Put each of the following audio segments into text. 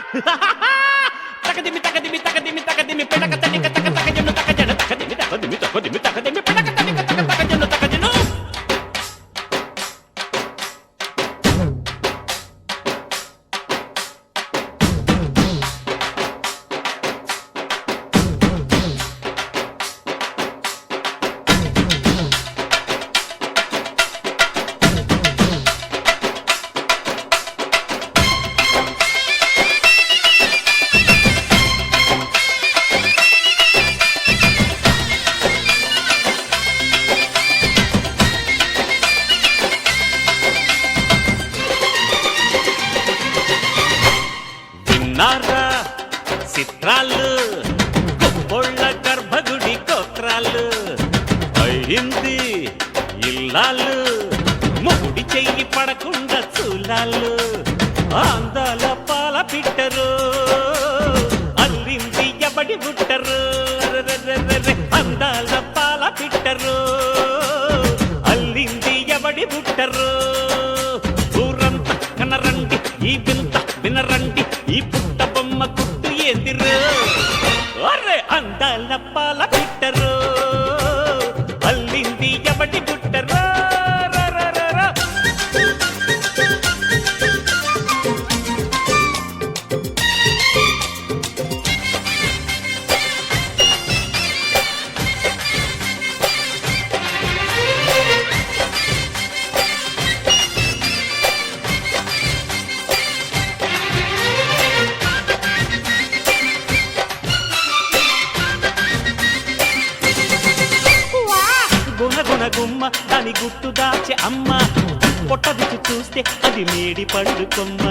తకదిమి తకదిమి తకదిమి తకదిమి పెడక తనిక తక తకజను తకజన తకదిమి తకదిమి తకదిమి తకదిమి పెడక తనిక తక తకజను తకజను నారా చిత్రాలు గొప్పొళ్ళ గర్భగుడి కోత్రాలు అయింది ఇల్లాలు మొగుడి చెయ్యి పడకుండా చూలాలు అందాల పాల పిట్టరు అల్లింది ఎవడి బుట్టరు అందాల పాల పిట్టరు అల్లింది ఎవడి బుట్టరు ఊరంతా కనరండి ఈ వింత వినరండి ఈ పుట్ట బొమ్మ కుట్టు ఎదిరు అరే అందాల పాల పిట్టరు అల్లింది ఎవడి పుట్టరు గుమ్మ దాని గుట్టు దాచే అమ్మ పొట్ట విచ్చి చూస్తే అది మేడి పడు కొమ్మ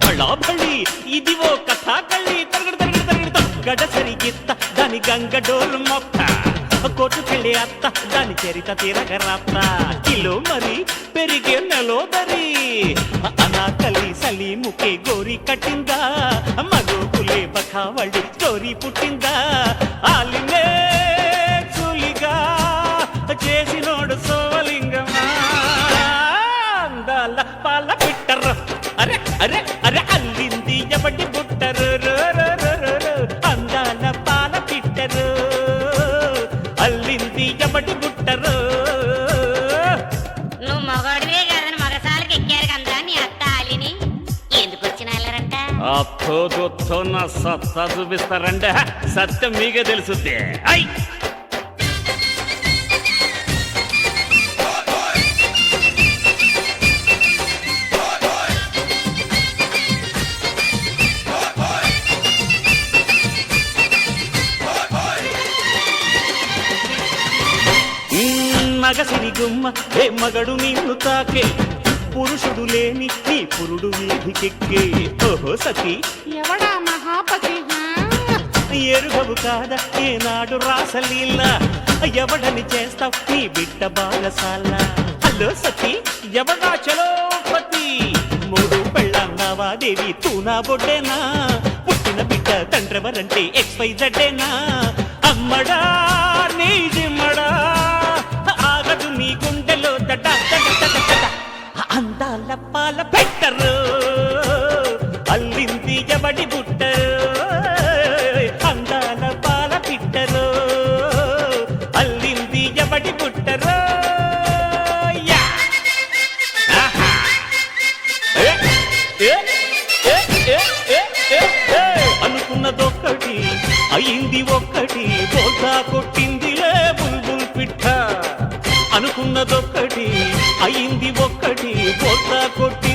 బళాబళి ఇది ఓ కథా కళ్ళి తరగడు తరగడు తరగడు గడసరి గిత్త దాని గంగ డోలు మొక్క కొట్టుకెళ్ళి అత్త దాని చరిత తిరగరాత్త కిలో మరి పెరిగే నెలోదరి అనాకలి సలి ముకే గోరి కట్టిందా మగోకులే బఖావళి గోరి పుట్టిందా ఆలినే చూలిగా చేసినోడు సోలింగమా అందాల పాల పిట్టరు అరే అరే అరే అల్లింది ఎవడి బుట్టరు అందాల పాల పిట్టరు అల్లింది ఎవడి బుట్టరు నువ్వు మగవాడివే కాదని మగసాలకి ఎక్కారు కదా నీ అత్త ఆలిని ఎందుకు వచ్చిన వెళ్ళారంట అత్తో నా సత్తా చూపిస్తారంటే సత్యం మీకే తెలుసుద్ది ఐ మగసిరి గుమ్మ ఏ మగడు నిన్ను తాకే పురుషుడు లేని నీ పురుడు వీధికెక్కే ఓహో సఖి ఎవడా మహాపతి ఎరుగవు కాదా ఏనాడు రాసలీల ఎవడని చేస్తావు నీ బిడ్డ బాలసాల హలో సఖి ఎవడా చలోపతి మూడు పెళ్ళన్నావా దేవి తూనా బొడ్డేనా పుట్టిన బిడ్డ తండ్రెవరంటే XYZ అమ్మడా నీ జిమ్మడా ఆగదు నీ గుండెలో దడ అందాల పాల పెట్టరు అల్లింది ఎవడి బుట్టరు అందాల పాల పిట్టరు అల్లింది ఎవడి బుట్టరు అనుకున్నదొక్కటి అయింది ఒక్కటి బోల్తా కొట్టిందిలే బుల్బుల్ పిట్ట అనుకున్నదొక్కటి అయింది ఒక్కటి బోల్తా కొట్టి